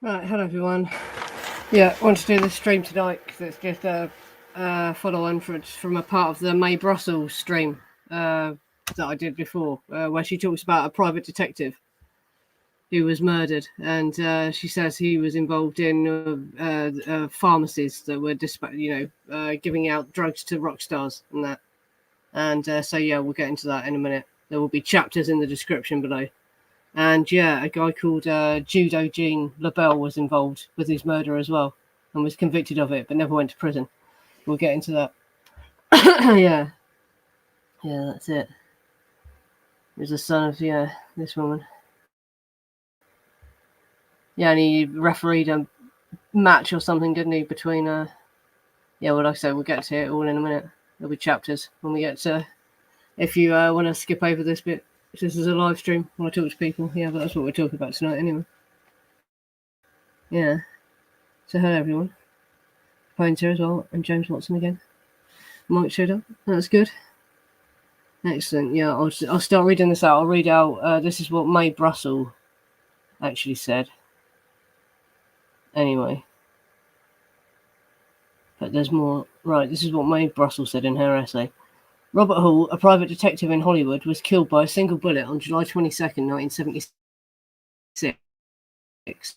Right, hello everyone. Yeah, I want to do this stream tonight because it's just a follow-on from a part of the Mae Brussell stream that I did before, where she talks about a private detective who was murdered, and she says he was involved in pharmacies that were giving out drugs to rock stars and that. And so yeah, we'll get into that in a minute. There will be chapters in the description below. And yeah, a guy called Judo LeBell was involved with his murder as well and was convicted of it, but never went to prison. We'll get into that. Yeah, that's it. He was the son of this woman. Yeah, and he refereed a match or something, didn't he? Between like I said, we'll get to it all in a minute. There'll be chapters when we get to. If you want to skip over this bit, this is a live stream when I talk to people. Yeah, but that's what we're talking about tonight anyway. Yeah. So hello everyone. Phone's here as well, and James Watson again. Mike showed up. That's good. Excellent. Yeah, I'll start reading this out. I'll read out. This is what Mae Brussell actually said. Anyway. But there's more. Right, this is what Mae Brussell said in her essay. Robert Hall, a private detective in Hollywood, was killed by a single bullet on July 22nd, 1976.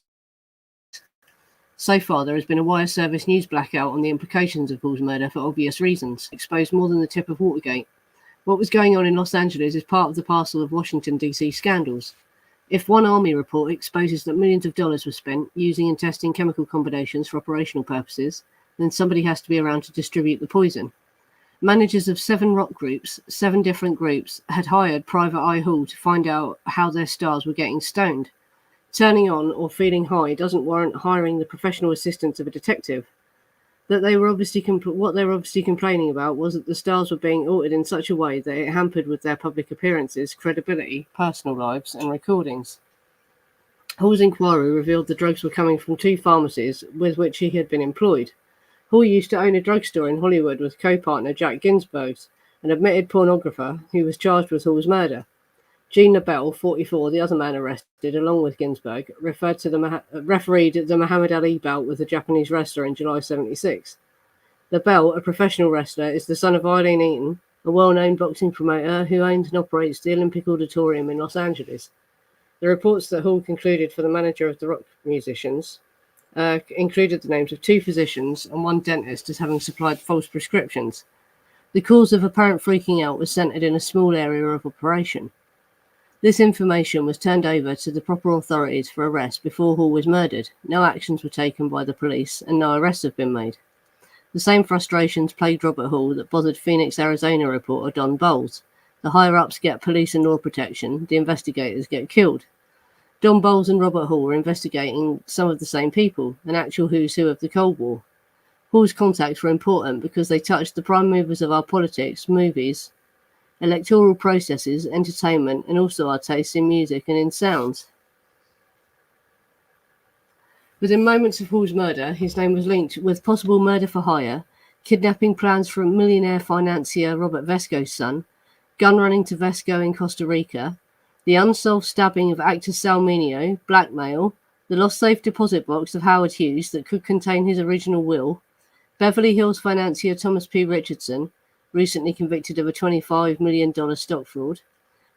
So far, there has been a wire service news blackout on the implications of Hall's murder for obvious reasons, exposed more than the tip of Watergate. What was going on in Los Angeles is part of the parcel of Washington, D.C. scandals. If one Army report exposes that millions of dollars were spent using and testing chemical combinations for operational purposes, then somebody has to be around to distribute the poison. Managers of 7 rock groups, 7 different groups, had hired Private Eye Hall to find out how their stars were getting stoned. Turning on or feeling high doesn't warrant hiring the professional assistance of a detective. What they were obviously complaining about was that the stars were being altered in such a way that it hampered with their public appearances, credibility, personal lives, and recordings. Hall's inquiry revealed the drugs were coming from 2 pharmacies with which he had been employed. Hall used to own a drugstore in Hollywood with co-partner Jack Ginsburg, an admitted pornographer who was charged with Hall's murder. Gene LeBell, 44, the other man arrested, along with Ginsburg, refereed the Muhammad Ali bout with the Japanese wrestler in July 1976. LeBell, a professional wrestler, is the son of Eileen Eaton, a well-known boxing promoter who owns and operates the Olympic Auditorium in Los Angeles. The reports that Hall concluded for the manager of the rock musicians included the names of 2 physicians and 1 dentist as having supplied false prescriptions. The cause of apparent freaking out was centered in a small area of operation. This information was turned over to the proper authorities for arrest before Hall was murdered. No actions were taken by the police and no arrests have been made. The same frustrations plagued Robert Hall that bothered Phoenix, Arizona reporter Don Bowles. The higher-ups get police and law protection, the investigators get killed. Don Bowles and Robert Hall were investigating some of the same people, an actual who's who of the Cold War. Hall's contacts were important because they touched the prime movers of our politics, movies, electoral processes, entertainment, and also our tastes in music and in sounds. Within moments of Hall's murder, his name was linked with possible murder for hire, kidnapping plans from millionaire financier Robert Vesco's son, gun running to Vesco in Costa Rica, the unsolved stabbing of actor Sal Mineo, blackmail, the lost safe deposit box of Howard Hughes that could contain his original will, Beverly Hills financier Thomas P. Richardson, recently convicted of a $25 million stock fraud,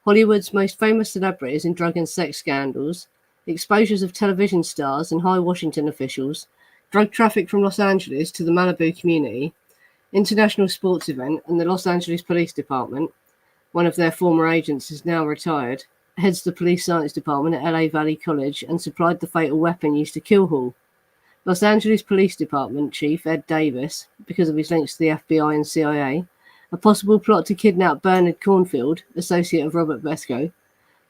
Hollywood's most famous celebrities in drug and sex scandals, exposures of television stars and high Washington officials, drug traffic from Los Angeles to the Malibu community, international sports event, and the Los Angeles Police Department, one of their former agents is now retired, heads the police science department at LA Valley College and supplied the fatal weapon used to kill Hall. Los Angeles Police Department Chief Ed Davis, because of his links to the FBI and CIA, a possible plot to kidnap Bernard Cornfield, associate of Robert Vesco,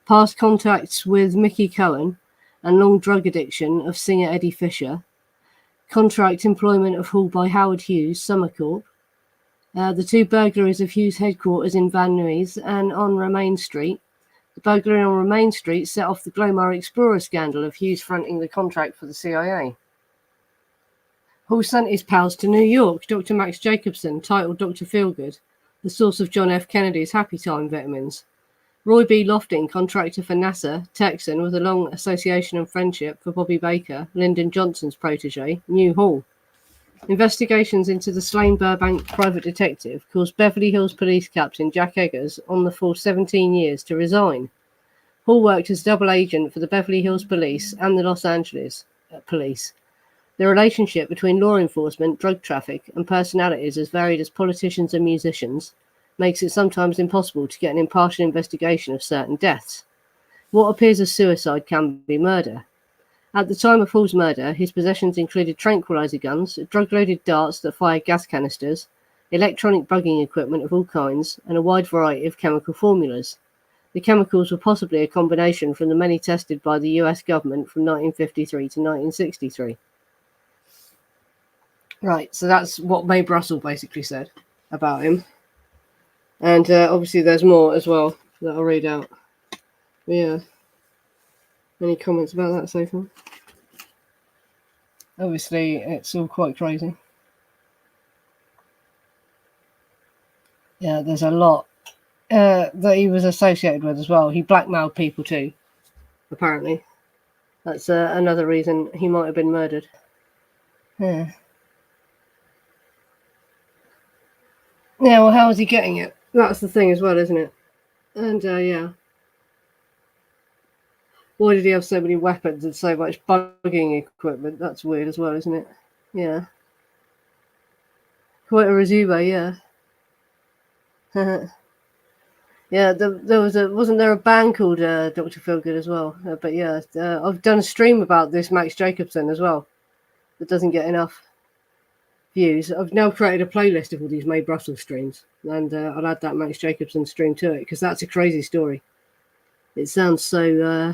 past contacts with Mickey Cohen, and long drug addiction of singer Eddie Fisher, contract employment of Hall by Howard Hughes, Summer Corp, the 2 burglaries of Hughes' headquarters in Van Nuys and on Romaine Street. The burglary on Romaine Street set off the Glomar Explorer scandal of Hughes fronting the contract for the CIA. Hall sent his pals to New York, Dr. Max Jacobson, titled Dr. Feelgood, the source of John F. Kennedy's Happy Time vitamins. Roy B. Lofting, contractor for NASA, Texan, with a long association and friendship for Bobby Baker, Lyndon Johnson's protege, knew Hall. Investigations into the slain Burbank private detective caused Beverly Hills Police Captain Jack Eggers, on the force 17 years, to resign. Hall worked as double agent for the Beverly Hills Police and the Los Angeles Police. The relationship between law enforcement, drug traffic, and personalities as varied as politicians and musicians makes it sometimes impossible to get an impartial investigation of certain deaths. What appears as suicide can be murder. At the time of Hall's murder, his possessions included tranquilizer guns, drug-loaded darts that fired gas canisters, electronic bugging equipment of all kinds, and a wide variety of chemical formulas. The chemicals were possibly a combination from the many tested by the US government from 1953 to 1963. Right, so that's what Mae Brussell basically said about him. And obviously there's more as well that I'll read out. But yeah. Any comments about that so far? Obviously, it's all quite crazy. Yeah, there's a lot that he was associated with as well. He blackmailed people too, apparently. That's another reason he might have been murdered. Yeah. Yeah, well, how is he getting it? That's the thing as well, isn't it? And, yeah. Why did he have so many weapons and so much bugging equipment? That's weird as well, isn't it? Yeah. Quite a resume, yeah. Yeah, there was wasn't there a band called Dr. Feelgood as well? But yeah, I've done a stream about this Max Jacobson as well. That doesn't get enough views. I've now created a playlist of all these Mae Brussell streams, and I'll add that Max Jacobson stream to it because that's a crazy story. It sounds so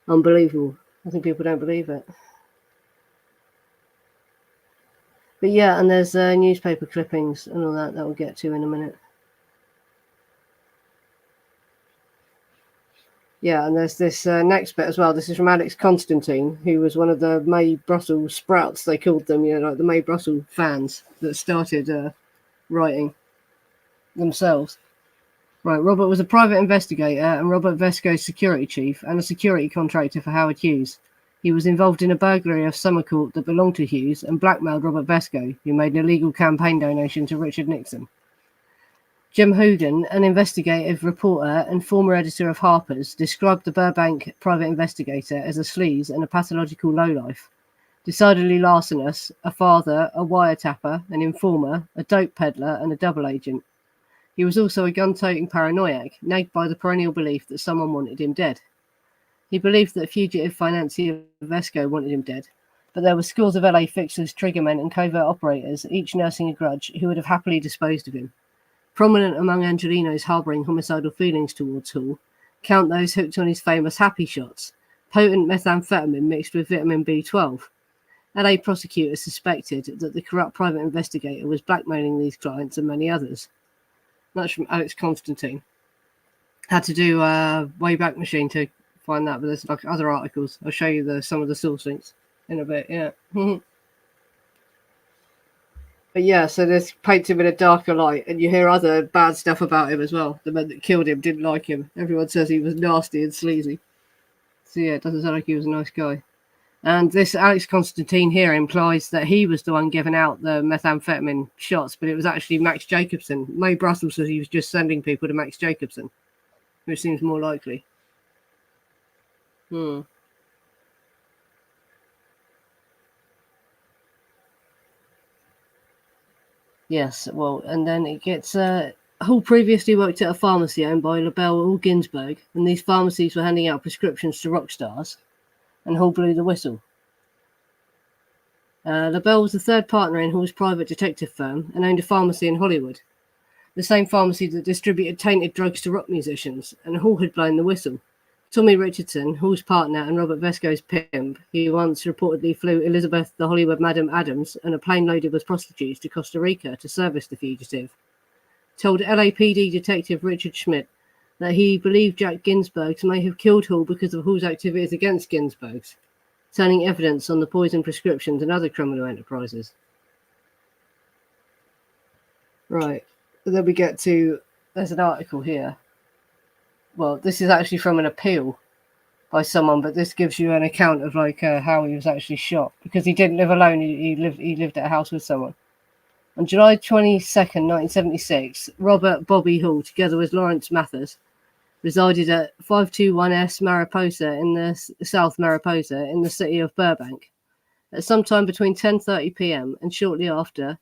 unbelievable. I think people don't believe it. But yeah, and there's newspaper clippings and all that we'll get to in a minute. Yeah, and there's this next bit as well. This is from Alex Constantine, who was one of the Mae Brussell sprouts, they called them, like the Mae Brussell fans that started writing themselves. Right, Robert was a private investigator and Robert Vesco's security chief and a security contractor for Howard Hughes. He was involved in a burglary of summer court that belonged to Hughes and blackmailed Robert Vesco, who made an illegal campaign donation to Richard Nixon. Jim Hoogan, an investigative reporter and former editor of Harper's, described the Burbank private investigator as a sleaze and a pathological lowlife. Decidedly larcenous, a father, a wiretapper, an informer, a dope peddler, and a double agent. He was also a gun-toting paranoiac, nagged by the perennial belief that someone wanted him dead. He believed that fugitive financier Vesco wanted him dead, but there were scores of LA fixers, triggermen, and covert operators, each nursing a grudge, who would have happily disposed of him. Prominent among Angelinos harbouring homicidal feelings towards Hall, count those hooked on his famous happy shots, potent methamphetamine mixed with vitamin B12. LA prosecutors suspected that the corrupt private investigator was blackmailing these clients and many others. That's from Alex Constantine. Had to do a Wayback Machine to find that, but there's like other articles. I'll show you some of the source links in a bit, yeah. But yeah, so this paints him in a darker light, and you hear other bad stuff about him as well. The men that killed him didn't like him. Everyone says he was nasty and sleazy. So yeah, it doesn't sound like he was a nice guy. And this Alex Constantine here implies that he was the one giving out the methamphetamine shots, but it was actually Max Jacobson. Mae Brussell says he was just sending people to Max Jacobson, which seems more likely. Yes, well, and then it gets... Hall previously worked at a pharmacy owned by LeBell or Ginsburg, and these pharmacies were handing out prescriptions to rock stars, and Hall blew the whistle. LeBell was the third partner in Hall's private detective firm and owned a pharmacy in Hollywood, the same pharmacy that distributed tainted drugs to rock musicians, and Hall had blown the whistle. Tommy Richardson, Hall's partner and Robert Vesco's pimp, who once reportedly flew Elizabeth the Hollywood Madam Adams and a plane loaded with prostitutes to Costa Rica to service the fugitive, told LAPD detective Richard Schmidt that he believed Jack Ginsburg may have killed Hall because of Hall's activities against Ginsburg's, turning evidence on the poison prescriptions and other criminal enterprises. Right, then we get to, there's an article here well, this is actually from an appeal by someone, but this gives you an account of like how he was actually shot, because he didn't live alone. He lived at a house with someone. On July 22nd, 1976, Robert Bobby Hall, together with Lawrence Mathers, resided at 521S Mariposa in the South Mariposa in the city of Burbank. At some time between 10:30 p.m. and shortly after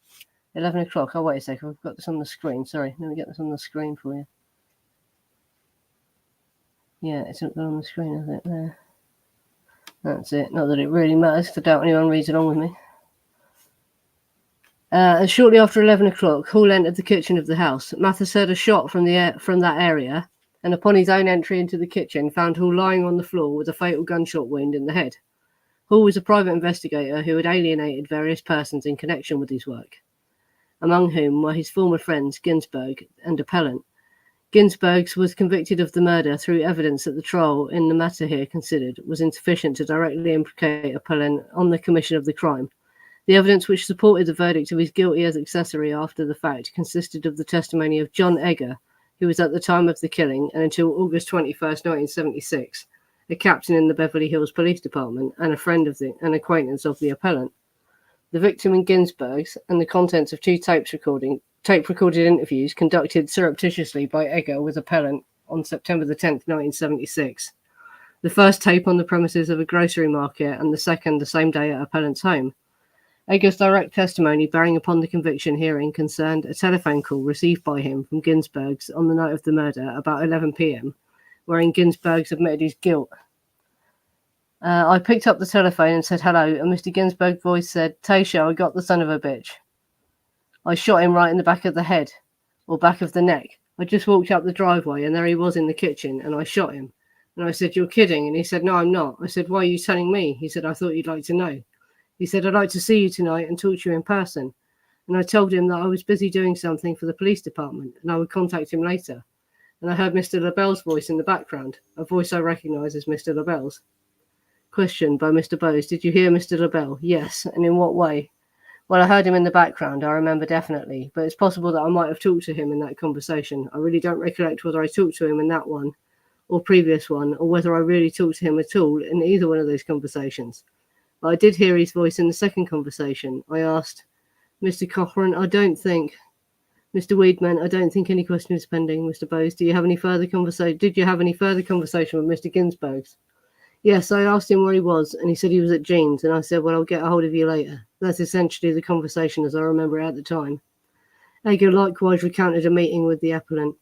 11 o'clock. Oh, wait a second. I've got this on the screen. Sorry. Let me get this on the screen for you. Yeah, it's not on the screen, is it? There. That's it. Not that it really matters, because I doubt anyone reads along with me. Shortly after 11 o'clock, Hall entered the kitchen of the house. Mathers heard a shot from that area, and upon his own entry into the kitchen, found Hall lying on the floor with a fatal gunshot wound in the head. Hall was a private investigator who had alienated various persons in connection with his work, among whom were his former friends Ginsburg and appellant. Ginsburg was convicted of the murder through evidence that the trial in the matter here considered was insufficient to directly implicate appellant on the commission of the crime. The evidence which supported the verdict of his guilty as accessory after the fact consisted of the testimony of John Egger, who was at the time of the killing and until August 21st, 1976, a captain in the Beverly Hills Police Department and a friend of an acquaintance of the appellant. The victim in Ginsburg's and the contents of two tape-recorded interviews conducted surreptitiously by Egger with appellant on September the 10th, 1976. The first tape on the premises of a grocery market and the second the same day at appellant's home. Egger's direct testimony bearing upon the conviction hearing concerned a telephone call received by him from Ginsburg's on the night of the murder about 11 p.m., wherein Ginsburg admitted his guilt. I picked up the telephone and said hello, and Mr. Ginsburg's voice said, "Tasha, I got the son of a bitch. I shot him right in the back of the head, or back of the neck. I just walked up the driveway, and there he was in the kitchen, and I shot him." And I said, "You're kidding?" And he said, "No, I'm not." I said, "Why are you telling me?" He said, "I thought you'd like to know." He said, "I'd like to see you tonight and talk to you in person." And I told him that I was busy doing something for the police department, and I would contact him later. And I heard Mr. LeBell's voice in the background, a voice I recognise as Mr. LeBell's. Question by Mr. Bowes: "Did you hear Mr. LeBell?" "Yes." "And in what way?" "Well, I heard him in the background, I remember definitely, but it's possible that I might have talked to him in that conversation. I really don't recollect whether I talked to him in that one or previous one, or whether I really talked to him at all in either one of those conversations. But I did hear his voice in the second conversation. I asked, Mr. Cochran, Mr. Weedman, I don't think any question is pending. Mr. Bowes, did you have any further conversation with Mr. Ginsburg's?" "Yes, I asked him where he was, and he said he was at Jean's, and I said, well, I'll get a hold of you later." That's essentially the conversation as I remember it at the time. Egger likewise recounted a meeting with the appellant,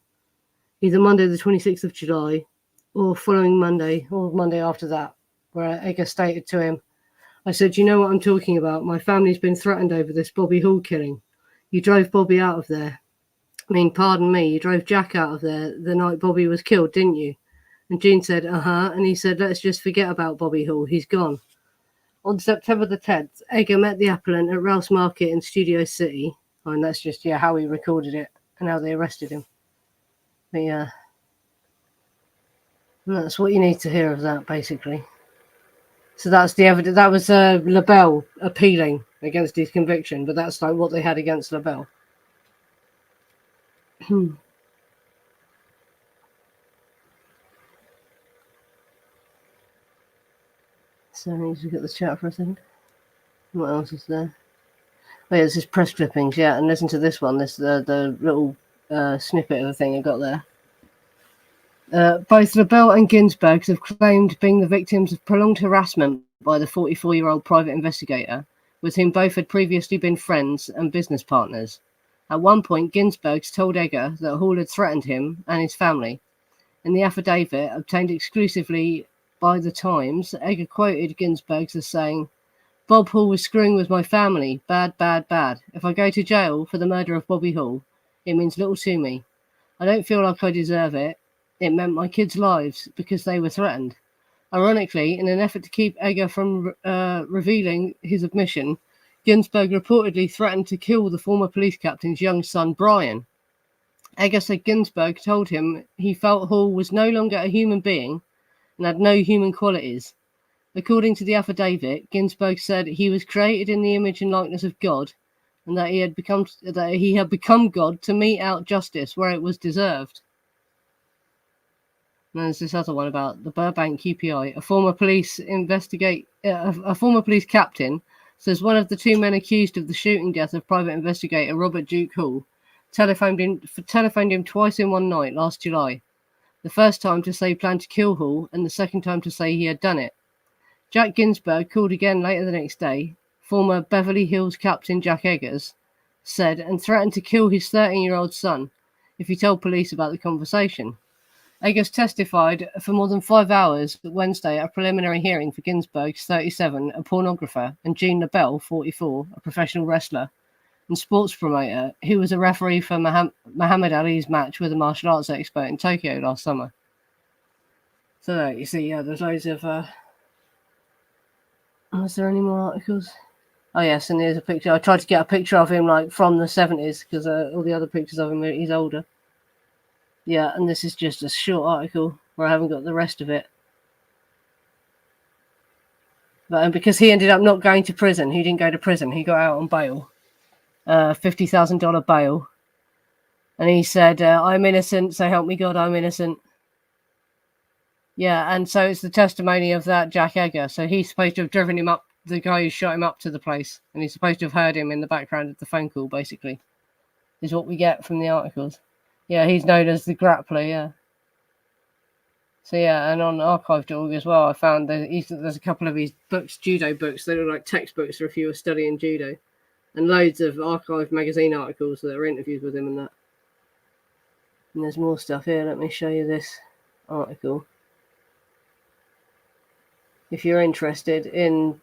either Monday the 26th of July, or following Monday, or Monday after that, where Egger stated to him, "I said, you know what I'm talking about? My family's been threatened over this Bobby Hall killing. You drove Bobby out of there. Pardon me, you drove Jack out of there the night Bobby was killed, didn't you?" And Jean said, "Uh-huh." And he said, "Let's just forget about Bobby Hall. He's gone." On September the 10th, Egger met the appellant at Ralph's Market in Studio City. And that's just, how he recorded it and how they arrested him. But, that's what you need to hear of that, basically. So that's the evidence. That was LeBell appealing against his conviction, but that's like what they had against LeBell. So I need to look at the chat for a second. What else is there? Oh yeah, this is press clippings, and listen to this one. This the little snippet of the thing I got there. Both LeBell and Ginsburg have claimed being the victims of prolonged harassment by the 44-year-old private investigator, with whom both had previously been friends and business partners. At one point, Ginsburg told Egger that Hall had threatened him and his family. In the affidavit, obtained exclusively by the Times, Egger quoted Ginsburg as saying, "Bob Hall was screwing with my family. Bad, bad, bad. If I go to jail for the murder of Bobby Hall, it means little to me. I don't feel like I deserve it. It meant my kids' lives because they were threatened." Ironically, in an effort to keep Egger from revealing his admission, Ginsburg reportedly threatened to kill the former police captain's young son, Brian. Egger said Ginsburg told him he felt Hall was no longer a human being and had no human qualities. According to the affidavit, Ginsburg said he was created in the image and likeness of God, and that he had become God to mete out justice where it was deserved. And there's this other one about the Burbank QPI. A former police captain says one of the two men accused of the shooting death of private investigator Robert Duke Hall telephoned him twice in one night last July. The first time to say he planned to kill Hall, and the second time to say he had done it. Jack Ginsburg called again later the next day. Former Beverly Hills captain Jack Eggers said, and threatened to kill his 13-year-old son if he told police about the conversation. Eggers testified for more than 5 hours Wednesday at a preliminary hearing for Ginsburg, 37, a pornographer, and Jean LeBell, 44, a professional wrestler and sports promoter, who was a referee for Muhammad Ali's match with a martial arts expert in Tokyo last summer. So you see, there's loads of... Was there any more articles? Oh yes, and here's a picture. I tried to get a picture of him like from the 70s because all the other pictures of him, he's older. Yeah, and this is just a short article where I haven't got the rest of it. But because he ended up not going to prison, he didn't go to prison. He got out on bail, $50,000 bail, and he said, "I'm innocent, so help me God, I'm innocent." Yeah, and so it's the testimony of that Jack Egger. So he's supposed to have driven him up, the guy who shot him up to the place, and he's supposed to have heard him in the background of the phone call, basically, is what we get from the articles. Yeah, he's known as the grappler, yeah. So yeah, and on archive.org as well, I found that there's a couple of his books, judo books. They look like textbooks for if you were studying judo. And loads of archive magazine articles that are interviews with him and that. And there's more stuff here. Let me show you this article. If you're interested in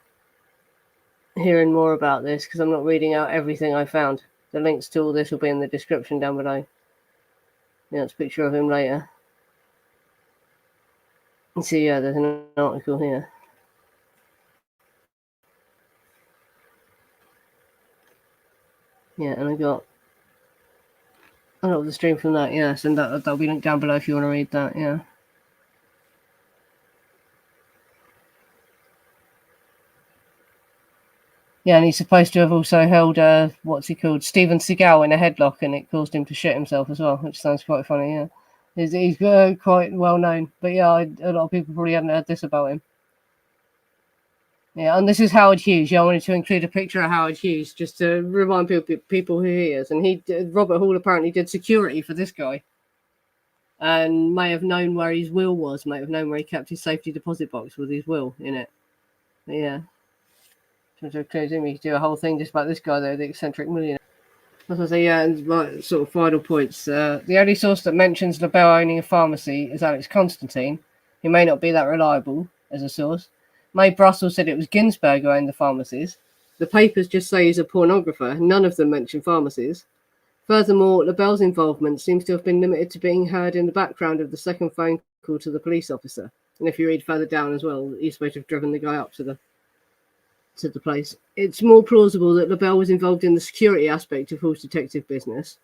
hearing more about this, because I'm not reading out everything I found. The links to all this will be in the description down below. Yeah, it's a picture of him later. And see, yeah, there's an article here. Yeah, and I got the stream from that, yes, and that'll be linked down below if you want to read that, yeah. Yeah, and he's supposed to have also held, Steven Seagal in a headlock, and it caused him to shit himself as well, which sounds quite funny, yeah. He's quite well known, but yeah, a lot of people probably hadn't heard this about him. Yeah, and this is Howard Hughes. Yeah, I wanted to include a picture of Howard Hughes just to remind people who he is. And Robert Hall apparently did security for this guy, and may have known where his will was, may have known where he kept his safety deposit box with his will in it. But yeah, so we could do a whole thing just about this guy though, the eccentric millionaire. As I say, yeah, and my sort of final points. The only source that mentions LeBell owning a pharmacy is Alex Constantine, who may not be that reliable as a source. Mae Brussell said it was Ginsburg who owned the pharmacies. The papers just say he's a pornographer. None of them mention pharmacies. Furthermore, LeBell's involvement seems to have been limited to being heard in the background of the second phone call to the police officer. And if you read further down as well, he's supposed to have driven the guy up to the place. It's more plausible that LeBell was involved in the security aspect of Hall's detective business.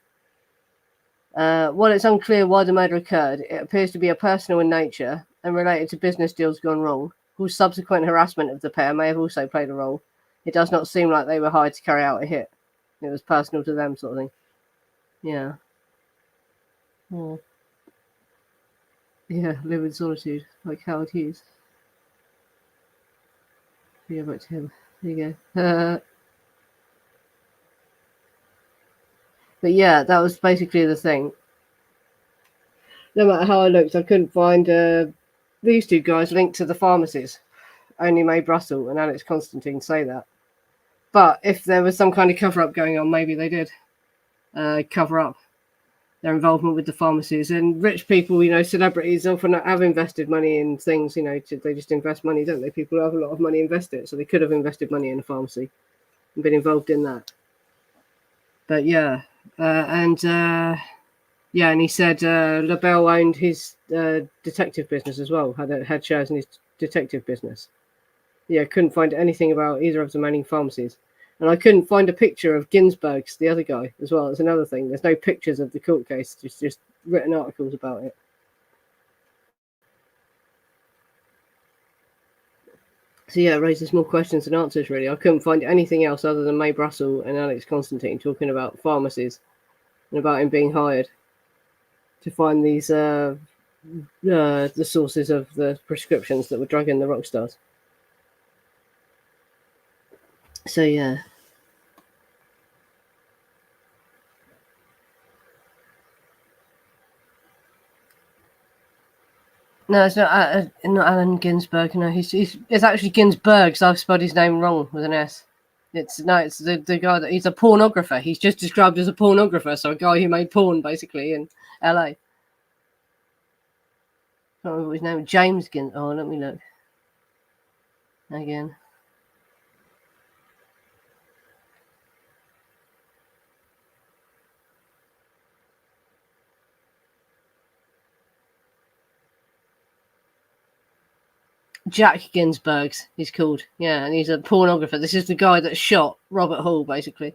While it's unclear why the murder occurred, it appears to be a personal in nature and related to business deals gone wrong. Hall's subsequent harassment of the pair may have also played a role. It does not seem like they were hired to carry out a hit. It was personal to them, sort of thing. Yeah. Oh. Yeah, live in solitude, like Howard Hughes. Yeah, back to him. There you go. But yeah, that was basically the thing. No matter how I looked, I couldn't find these two guys linked to the pharmacies. Only Mae Brussell and Alex Constantine say that. But if there was some kind of cover-up going on, maybe they did cover up their involvement with the pharmacies. And rich people, celebrities often have invested money in things, they just invest money, don't they? People who have a lot of money invest it. So they could have invested money in a pharmacy and been involved in that. But yeah, and he said LeBell owned his detective business as well, had shares in his detective business. Yeah, couldn't find anything about either of them owning pharmacies. And I couldn't find a picture of Ginsburg's, the other guy, as well. That's another thing. There's no pictures of the court case, just written articles about it. So yeah, it raises more questions than answers, really. I couldn't find anything else other than Mae Brussell and Alex Constantine talking about pharmacies and about him being hired to find these the sources of the prescriptions that were drugging the rock stars. So yeah. No, it's not Allen Ginsburg. No, it's actually Ginsburg. So I've spelled his name wrong with an S. It's the guy that he's a pornographer. He's just described as a pornographer, so a guy who made porn basically in LA. I can't remember what his name. James Gin. Oh, let me look again. Jack Ginsburg's he's called. Yeah, and he's a pornographer. This is the guy that shot Robert Hall, basically.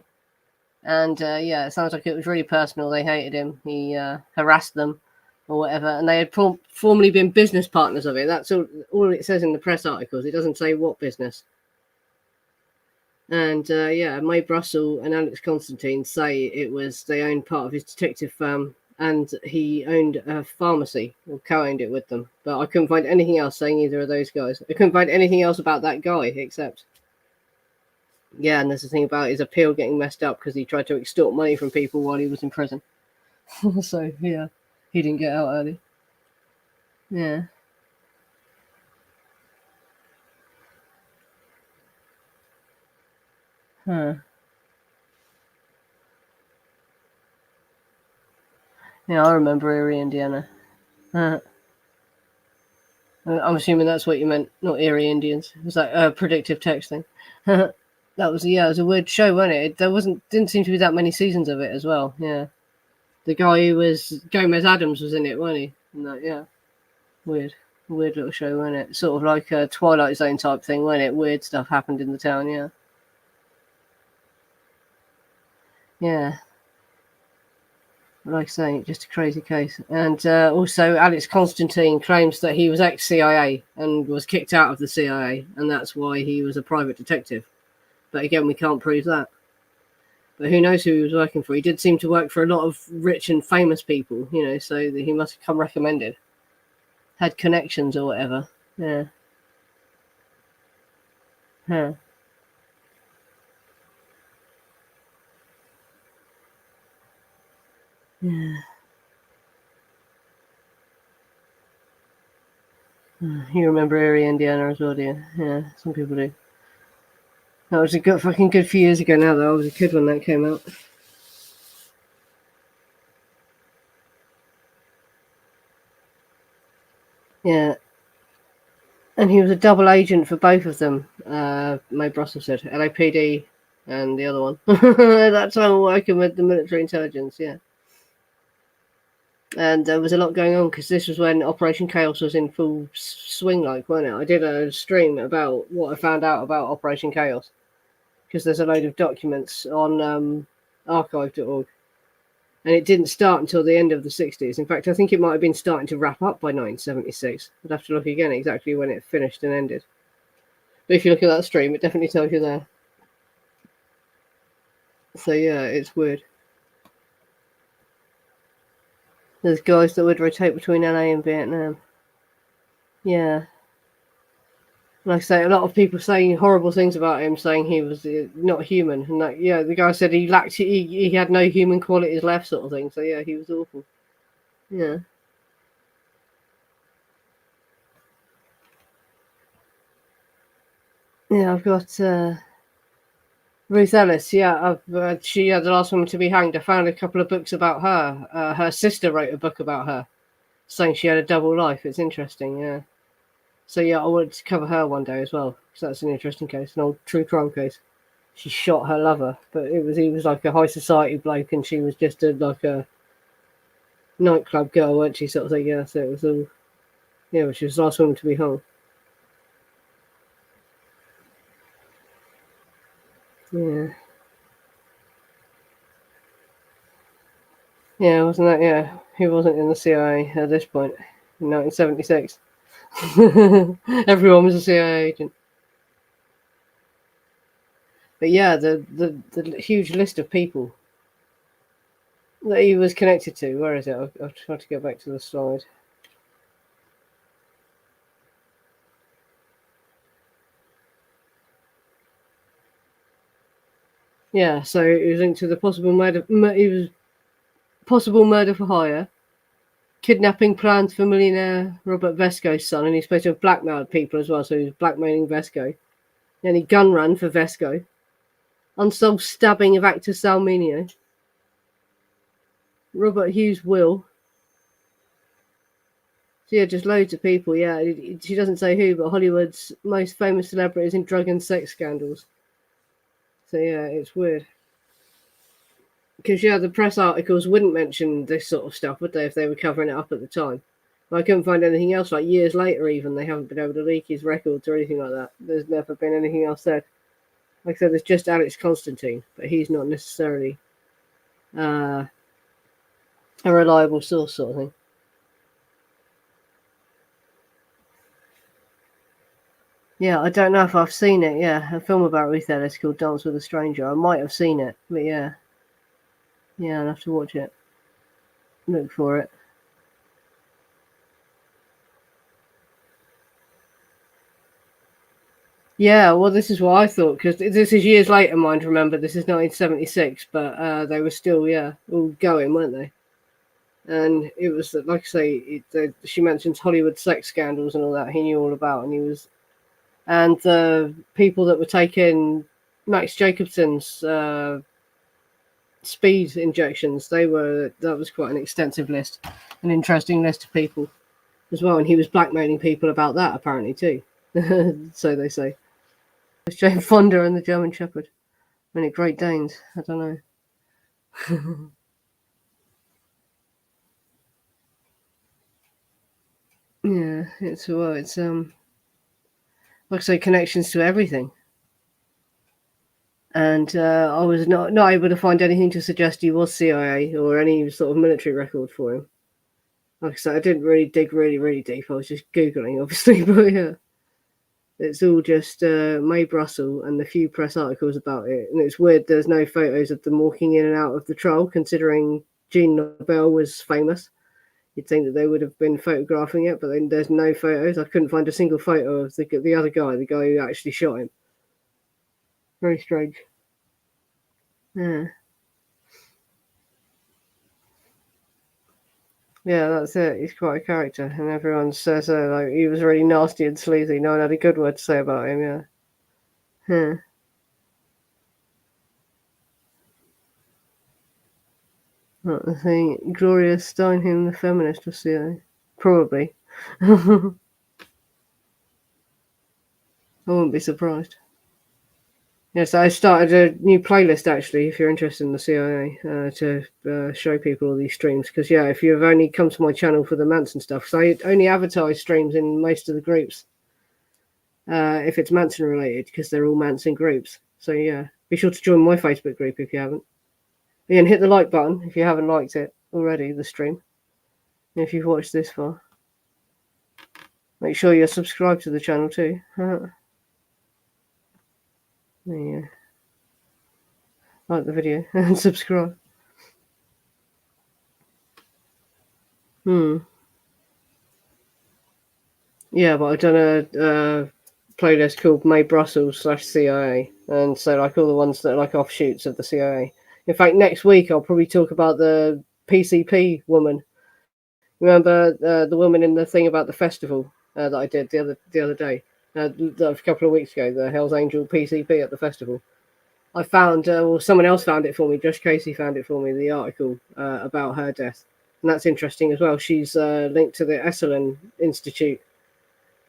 And yeah, it sounds like it was really personal. They hated him. He harassed them or whatever. And they had formerly been business partners of it. That's all it says in the press articles. It doesn't say what business. And yeah, Mae Brussell and Alex Constantine say it was they owned part of his detective firm, and he owned a pharmacy or co-owned it with them. But I couldn't find anything else saying either of those guys. I couldn't find anything else about that guy except, yeah, and there's the thing about his appeal getting messed up because he tried to extort money from people while he was in prison. So yeah, he didn't get out early. Yeah. Huh. Yeah, I remember Erie, Indiana. I'm assuming that's what you meant, not Erie Indians. It was like predictive texting. That was it was a weird show, wasn't it? There didn't seem to be that many seasons of it as well. Yeah, the guy who was Gomez Adams was in it, wasn't he? No, yeah, weird little show, wasn't it? Sort of like a Twilight Zone type thing, wasn't it? Weird stuff happened in the town. Yeah, yeah. Like I say, just a crazy case. And also, Alex Constantine claims that he was ex-CIA and was kicked out of the CIA, and that's why he was a private detective. But again, we can't prove that. But who knows who he was working for? He did seem to work for a lot of rich and famous people, so he must have come recommended. Had connections or whatever. Yeah. Huh. Yeah. You remember Erie, Indiana as well, do you? Yeah, some people do. That was a good few years ago now, though. I was a kid when that came out. Yeah. And he was a double agent for both of them, Mae Brussell said. LAPD and the other one. That's all working with the military intelligence, yeah. And there was a lot going on because this was when Operation Chaos was in full swing, wasn't it? I did a stream about what I found out about Operation Chaos because there's a load of documents on archive.org. And it didn't start until the end of the 60s. In fact, I think it might have been starting to wrap up by 1976. I'd have to look again exactly when it finished and ended. But if you look at that stream, it definitely tells you there. So yeah, it's weird. There's guys that would rotate between LA and Vietnam. Yeah. Like I say, a lot of people saying horrible things about him, saying he was not human, and that the guy said he had no human qualities left, sort of thing. So yeah, he was awful. Yeah. Yeah, I've got Ruth Ellis. Yeah, she the last woman to be hanged. I found a couple of books about her. Her sister wrote a book about her, saying she had a double life. It's interesting. Yeah. So yeah, I wanted to cover her one day as well, because that's an interesting case, an old true crime case. She shot her lover, but he was like a high society bloke, and she was just like a nightclub girl, weren't she? Sort of thing. Yeah. So it was all. Yeah, but she was the last woman to be hung. Yeah. Yeah, wasn't that? Yeah, he wasn't in the CIA at this point in 1976. Everyone was a CIA agent. But yeah, the huge list of people that he was connected to. Where is it? I'll try to get back to the slide. Yeah, so it was linked to the possible murder. It was possible murder for hire, kidnapping plans for millionaire Robert Vesco's son, and he's supposed to have blackmailed people as well. So he was blackmailing Vesco. Then he gun ran for Vesco. Unsolved stabbing of actor Salminio. Robert Hughes' will. So yeah, just loads of people. Yeah, she doesn't say who, but Hollywood's most famous celebrities in drug and sex scandals. So yeah, it's weird. Because yeah, the press articles wouldn't mention this sort of stuff, would they, if they were covering it up at the time? But I couldn't find anything else. Like years later, even they haven't been able to leak his records or anything like that. There's never been anything else said. Like I said, there's just Alex Constantine, but he's not necessarily a reliable source, sort of thing. Yeah, I don't know if I've seen it. Yeah, a film about Ruth Ellis called Dance with a Stranger. I might have seen it, but yeah, I'll have to watch it. Look for it. Yeah, well, this is what I thought, because this is years later, mind remember, this is 1976, but they were still, all going, weren't they? And it was, like I say, she mentions Hollywood sex scandals and all that he knew all about, and the people that were taking Max Jacobson's speed injections, that was quite an extensive list, an interesting list of people as well, and he was blackmailing people about that, apparently, too. So they say. Jane Fonda and the German Shepherd. I mean, Great Danes. I don't know. Yeah, it's like I say, connections to everything. And I was not able to find anything to suggest he was CIA or any sort of military record for him. Like I said, I didn't really dig really deep. I was just Googling, obviously, but yeah. It's all just Mae Brussell and the few press articles about it. And it's weird there's no photos of them walking in and out of the trial, considering LeBell was famous. You'd think that they would have been photographing it, but then there's no photos. I couldn't find a single photo of the other guy, the guy who actually shot him. Very strange. Yeah. Yeah, that's it. He's quite a character, and everyone says like he was really nasty and sleazy. No one had a good word to say about him. Yeah. Huh. I think Gloria Steinem, the feminist, was CIA. Probably. I wouldn't be surprised. Yes, I started a new playlist actually. If you're interested in the CIA, to show people all these streams, because if you've only come to my channel for the Manson stuff, because I only advertise streams in most of the groups, if it's Manson related, because they're all Manson groups. So be sure to join my Facebook group if you haven't. And hit the like button if you haven't liked it already, the stream. And if you've watched this far, make sure you're subscribed to the channel too. Yeah. Like the video and subscribe. Yeah, but I've done a playlist called Mae Brussell /CIA, and so like all the ones that are like offshoots of the CIA. In fact, next week I'll probably talk about the PCP woman. Remember the woman in the thing about the festival that I did the other day, a couple of weeks ago, the Hell's Angel PCP at the festival. I found, someone else found it for me. Josh Casey found it for me. The article about her death, and that's interesting as well. She's linked to the Esalen Institute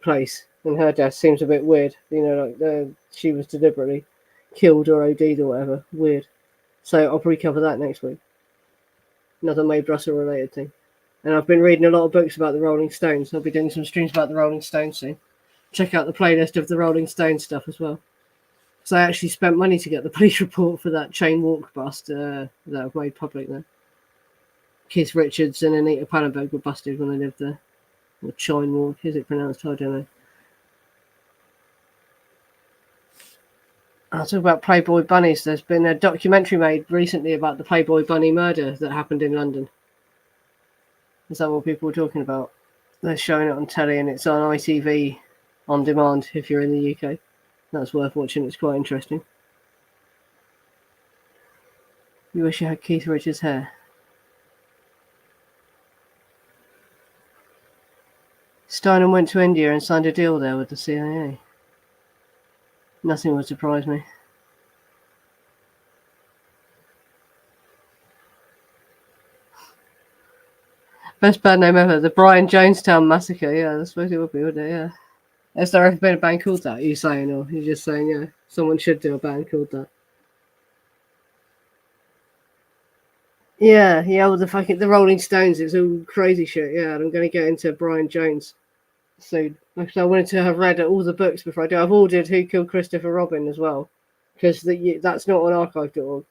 place, and her death seems a bit weird. Like she was deliberately killed or OD'd or whatever. Weird. So I'll probably cover that next week. Another Mae Brussell related thing. And I've been reading a lot of books about the Rolling Stones. I'll be doing some streams about the Rolling Stones soon. Check out the playlist of the Rolling Stones stuff as well. So I actually spent money to get the police report for that chain walk bust that I've made public there. Keith Richards and Anita Pallenberg were busted when they lived there. Or chain walk, is it pronounced? I don't know. I'll talk about Playboy bunnies. There's been a documentary made recently about the Playboy bunny murder that happened in London. Is that what people were talking about? They're showing it on telly, and it's on ITV on demand if you're in the UK. That's worth watching. It's quite interesting. You wish you had Keith Richards' hair. Steinem went to India and signed a deal there with the CIA. Nothing would surprise me. Best band name ever, the Brian Jonestown Massacre. Yeah, I suppose it would be, wouldn't it? Yeah. Has there ever been a band called that? Are you saying, or you're just saying, yeah, someone should do a band called that? Yeah, well, the Rolling Stones, it's all crazy shit. Yeah, and I'm going to get into Brian Jones soon. Like I said, I wanted to have read all the books before I do. I've ordered Who Killed Christopher Robin as well, because that's not on archive.org.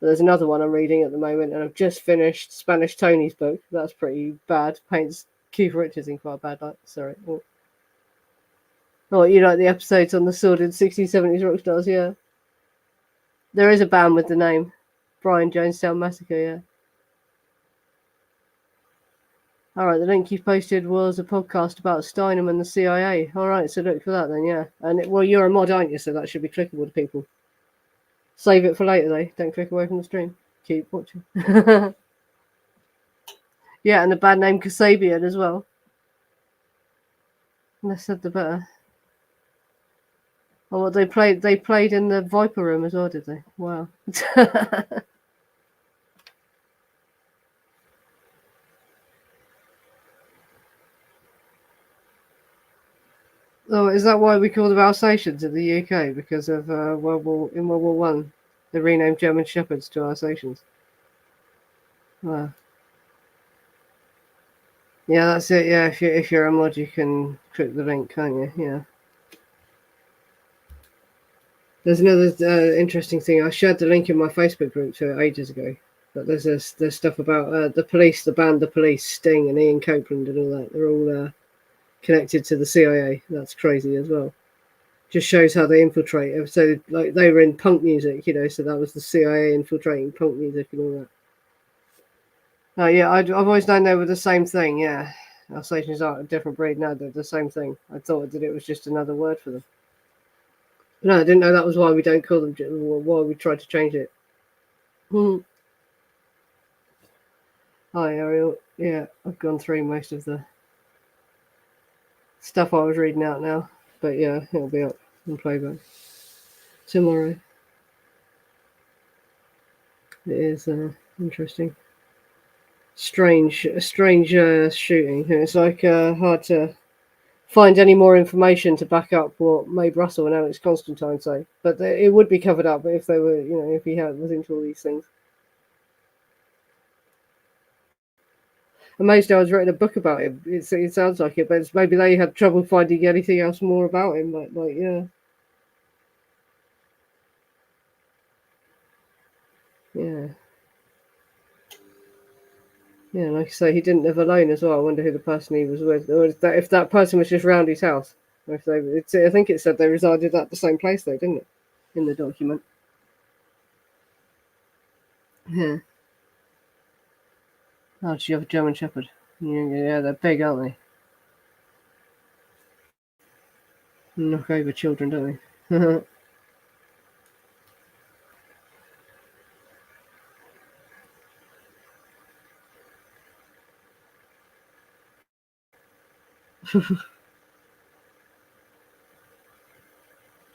But there's another one I'm reading at the moment, and I've just finished Spanish Tony's book. That's pretty bad. Paints Keith Richards in quite a bad light. Sorry. Oh, you like the episodes on the sordid 60s, 70s rock stars? Yeah. There is a band with the name Brian Jonestown Massacre, yeah. Alright, the link you posted was a podcast about Steinem and the CIA. Alright, so look for that then, yeah. And well, you're a mod, aren't you? So that should be clickable to people. Save it for later, though. Don't click away from the stream. Keep watching. Yeah, and the band name Kasabian as well. Less said the better. Oh, what they played in the Viper Room as well, did they? Wow. Oh, is that why we call them Alsatians in the UK? Because of World War One, they renamed German Shepherds to Alsatians. Wow. Yeah, that's it. Yeah, if you're a mod, you can click the link, can't you? Yeah. There's another interesting thing. I shared the link in my Facebook group to it ages ago. But there's stuff about the police, the band, the police, Sting, and Ian Copeland, and all that. They're all connected to the CIA. That's crazy as well. Just shows how they infiltrate. So, like, they were in punk music, so that was the CIA infiltrating punk music and all that. Oh, yeah, I've always known they were the same thing, yeah. Alsatians aren't a different breed, no, they're the same thing. I thought that it was just another word for them. No, I didn't know that was why we don't call them, why we tried to change it. Hi, Ariel. Yeah, I've gone through most of the stuff I was reading out now. But yeah, it'll be up in playback tomorrow. It is interesting. Strange shooting. It's like hard to find any more information to back up what Mae Brussell and Alex Constantine say. But it would be covered up if they were, if he was into all these things. Amazed I was writing a book about him. It sounds like it, but maybe they had trouble finding anything else more about him. Like yeah. Yeah. Yeah, like I say, he didn't live alone as well. I wonder who the person he was with, or if that person was just round his house. Or if I think it said they resided at the same place, though, didn't it? In the document. Yeah. Oh, do you have a German Shepherd? Yeah, they're big, aren't they? Knock over children, don't they?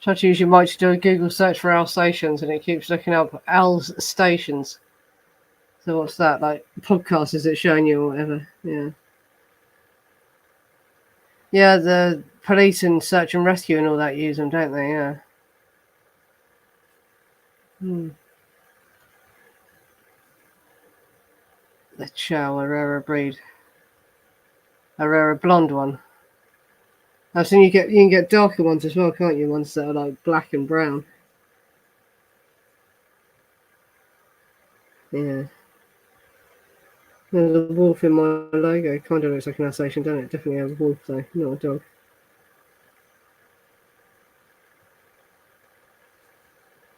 Try to use your mic to do a Google search for Alsatians, and it keeps looking up Al's stations. So what's that? Like podcast is it showing you or whatever? Yeah. Yeah, the police and search and rescue and all that use them, don't they? Yeah. The Chow, a rarer breed. A rarer blonde one. I've seen you can get darker ones as well, can't you? Ones that are like black and brown. Yeah. There's a wolf in my logo. Kind of looks like an Alsatian, doesn't it? Definitely has a wolf though, not a dog.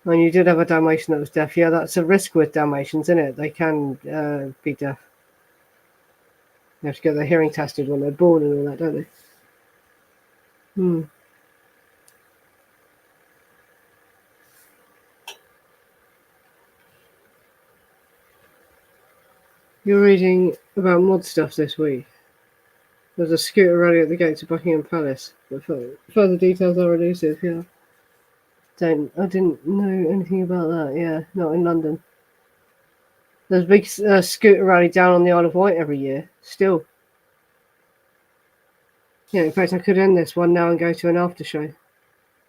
And you did have a Dalmatian that was deaf. Yeah, that's a risk with Dalmatians, isn't it? They can be deaf. You have to get their hearing tested when they're born and all that, don't they? Hmm. You're reading about mod stuff this week. There's a scooter rally at the gates of Buckingham Palace, but further details are elusive. Yeah, I didn't know anything about that. Yeah, not in London. There's a big scooter rally down on the Isle of Wight every year. Still. Yeah, in fact, I could end this one now and go to an after show.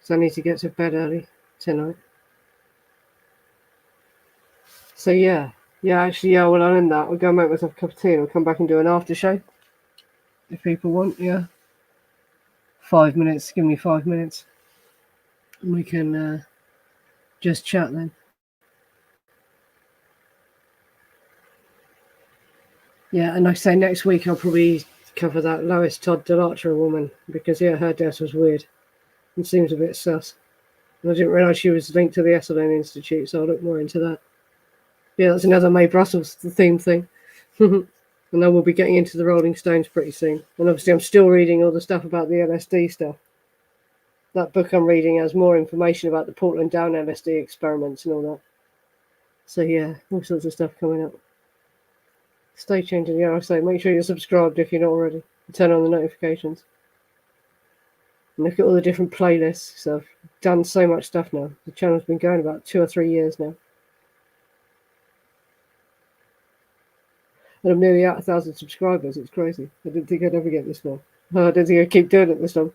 So I need to get to bed early tonight. So yeah, well, I'll end that. I'll go make myself a cup of tea and I'll come back and do an after show. If people want, yeah. 5 minutes, give me 5 minutes. And we can just chat then. Yeah, and like I say, next week I'll probably cover that Lois Todd Delarcher woman, because yeah, her death was weird. It seems a bit sus. And I didn't realise she was linked to the Esalen Institute, so I'll look more into that. Yeah, that's another Mae Brussell theme thing. And then we'll be getting into the Rolling Stones pretty soon. And obviously I'm still reading all the stuff about the LSD stuff. That book I'm reading has more information about the Portland Down LSD experiments and all that. So yeah, all sorts of stuff coming up. Stay tuned to the RSA. Make sure you're subscribed if you're not already. Turn on the notifications. And look at all the different playlists. So I've done so much stuff now. The channel's been going about 2 or 3 years now. And I'm nearly at 1,000 subscribers. It's crazy. I didn't think I'd ever get this far. I didn't think I'd keep doing it this long.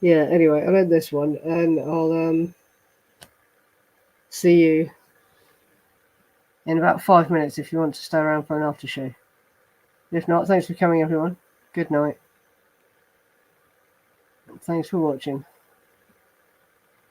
Yeah, anyway, I'll end this one and I'll see you in about 5 minutes if you want to stay around for an after show. If not, thanks for coming, everyone. Good night. Thanks for watching.